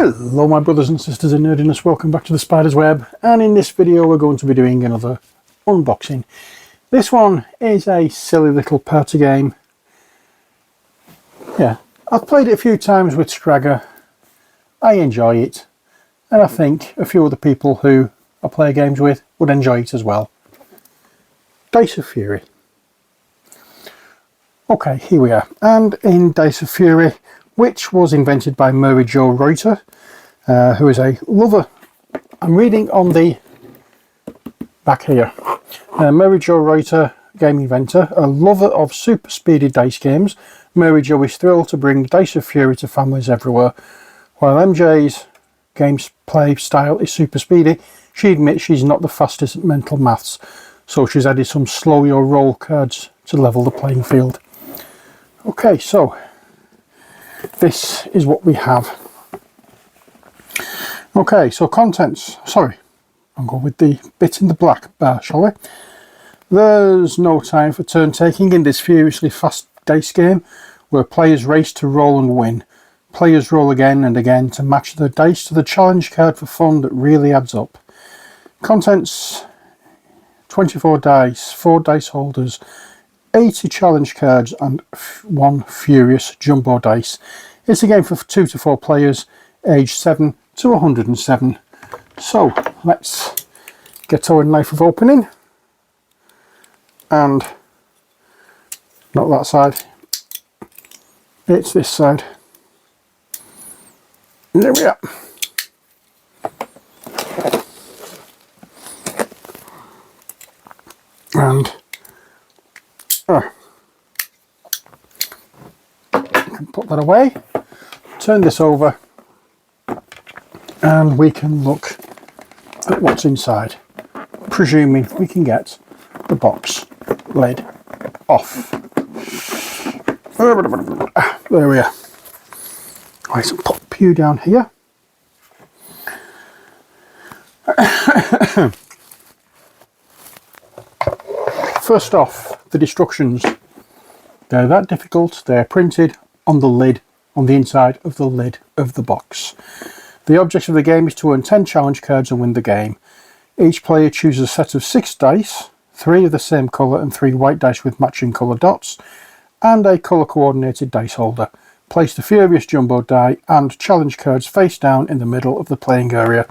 Hello my brothers and sisters in nerdiness, welcome back to the Spider's Web, and in this video we're going to be doing another unboxing. This one is a silly little party game. Yeah, I've played it a few times with Scragger. I enjoy it, and I think a few other people who I play games with would enjoy it as well. Dice of Fury. Okay, here we are, and in Dice of Fury, which was invented by Mary Jo Reuter, who is a lover. I'm reading on the back here. Mary Jo Reuter, game inventor, a lover of super speedy dice games. Mary Jo is thrilled to bring Dice of Fury to families everywhere. While MJ's gameplay style is super speedy, she admits she's not the fastest at mental maths, so she's added some slow your roll cards to level the playing field. Okay, so this is what we have. Okay, so contents. Sorry, I'll go with the bit in the black bar, shall we? There's no time for turn taking in this furiously fast dice game where players race to roll and win. Players roll again and again to match the dice to the challenge card for fun that really adds up. Contents: 24 dice, 4 dice holders, 80 challenge cards and 1 furious jumbo dice. It's a game for 2 to 4 players, aged 7 to 107. So let's get our knife of opening, and not that side, it's this side. And there we are. And can put that away, turn this over, and we can look at what's inside, presuming we can get the box lid off. There we are. Right, so pop you down here. First off, the instructions. They're that difficult. They're printed on the lid, on the inside of the lid of the box. The object of the game is to earn 10 challenge cards and win the game. Each player chooses a set of 6 dice, 3 of the same colour and 3 white dice with matching colour dots, and a colour coordinated dice holder. Place the furious jumbo die and challenge cards face down in the middle of the playing area.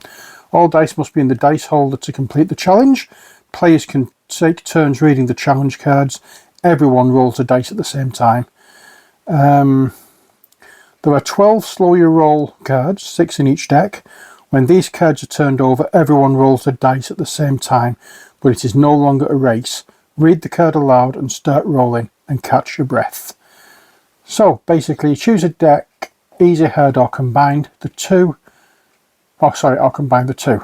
All dice must be in the dice holder to complete the challenge. Players can take turns reading the challenge cards. Everyone rolls a dice at the same time. There are 12 slow your roll cards, 6 in each deck. When these cards are turned over, everyone rolls a dice at the same time, but it is no longer a race. Read the card aloud and start rolling and catch your breath. So basically, choose a deck, easy, hard or combined. I'll combine the two.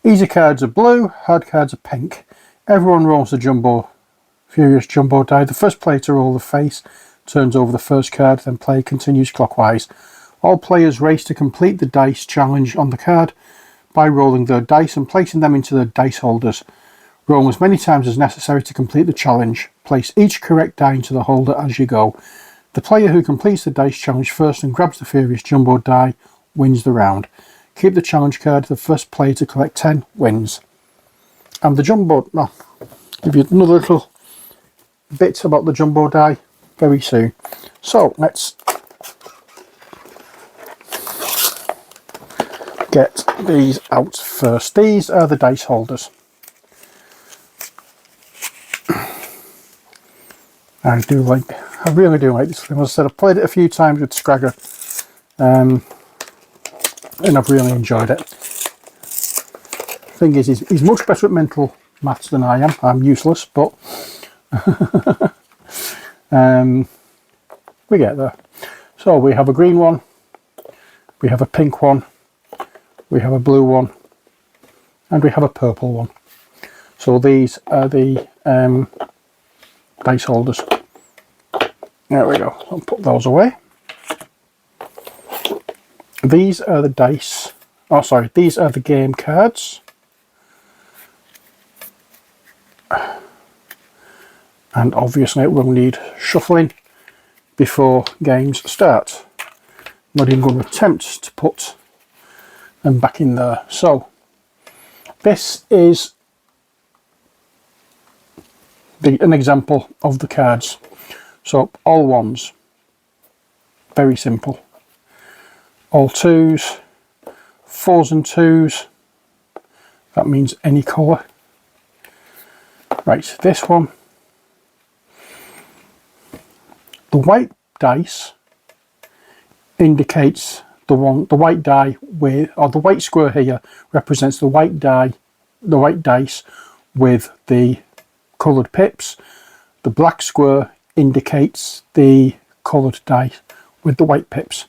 Easy cards are blue, hard cards are pink. Everyone rolls the furious jumbo die. The first player to roll the face turns over the first card, then play continues clockwise. All players race to complete the dice challenge on the card by rolling their dice and placing them into the dice holders. Roll as many times as necessary to complete the challenge. Place each correct die into the holder as you go. The player who completes the dice challenge first and grabs the furious jumbo die wins the round. Keep the challenge card. The first player to collect 10 wins. And the jumbo, I'll give you another little bit about the jumbo die very soon. So let's get these out first. These are the dice holders. I really do like this thing. As I said, I've played it a few times with Scragger, and I've really enjoyed it. Thing is, he's much better at mental maths than I am. I'm useless, but we get there. So we have a green one, we have a pink one, we have a blue one, and we have a purple one. So these are the dice holders. There we go. I'll put those away. These are the dice. Oh, sorry. These are the game cards. And obviously we'll need shuffling before games start. not even going to attempt to put them back in there. So this is an example of the cards. So all ones, very simple. All twos, fours and twos, that means any colour. Right, this one, the white dice indicates the white die with, or the white square here represents the white dice with the coloured pips. The black square indicates the coloured dice with the white pips.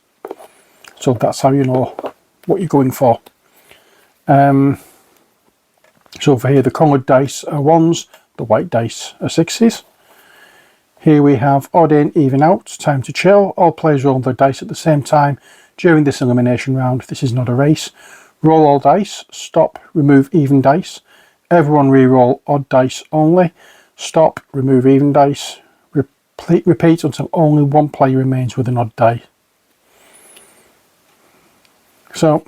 So that's how you know what you're going for. So for here, the coloured dice are ones, the white dice are sixes. Here we have odd in, even out, time to chill. All players roll their dice at the same time during this elimination round. This is not a race. Roll all dice, stop, remove even dice. Everyone re-roll odd dice only. Stop, remove even dice. Repeat until only one player remains with an odd die. So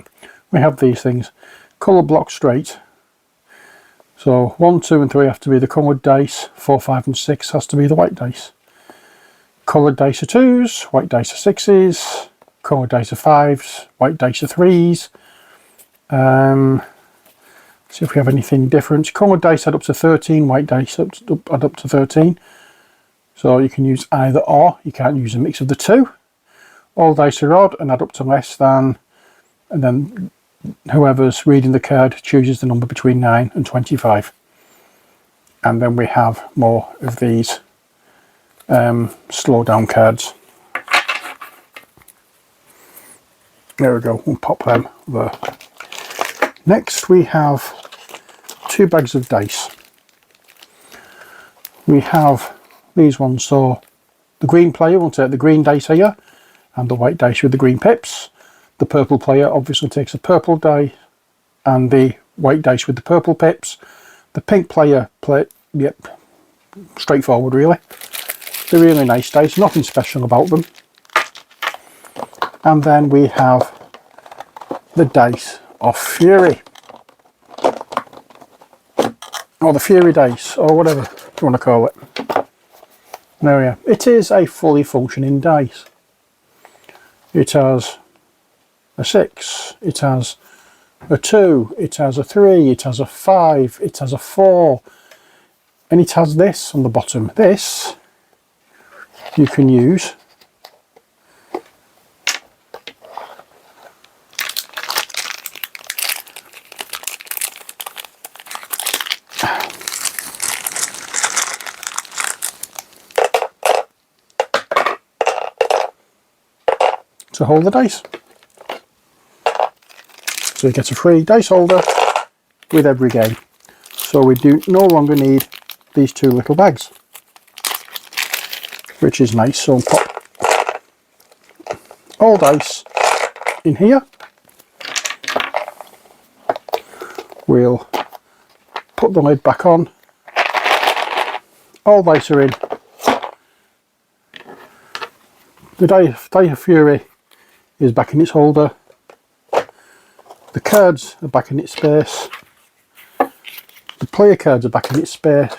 we have these things. Colour block straight. So 1, 2 and 3 have to be the coloured dice. 4, 5 and 6 has to be the white dice. Coloured dice are 2s, white dice are 6s. Coloured dice are 5s, white dice are 3s. See if we have anything different. Coloured dice add up to 13, white dice add up to 13. So you can use either or, you can't use a mix of the two. All dice are odd and add up to less than, and then whoever's reading the card chooses the number between 9 and 25. And then we have more of these slow down cards. There we go, we'll pop them there. Next we have 2 bags of dice. We have these ones, so the green player will take the green dice here and the white dice with the green pips. The purple player obviously takes a purple die and the white dice with the purple pips. The pink player yep, straightforward really. They're really nice dice, nothing special about them. And then we have the dice of Fury. Or the Fury dice, or whatever you want to call it. There we are. It is a fully functioning dice. It has a 6, it has a 2, it has a 3, it has a 5, it has a 4, and it has this on the bottom. This you can use to hold the dice. So you get a free dice holder with every game. So we do no longer need these 2 little bags, which is nice. So pop all dice in here. We'll put the lid back on. All dice are in. The die of Fury is back in its holder. The cards are back in its space. The player cards are back in its space.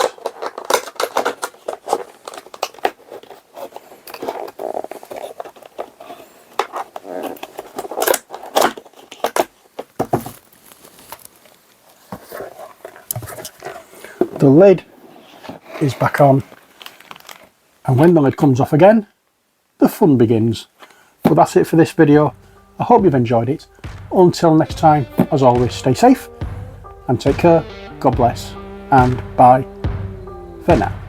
The lid is back on, and when the lid comes off again, the fun begins. But that's it for this video. I hope you've enjoyed it. Until next time, as always, stay safe and take care. God bless, and bye for now.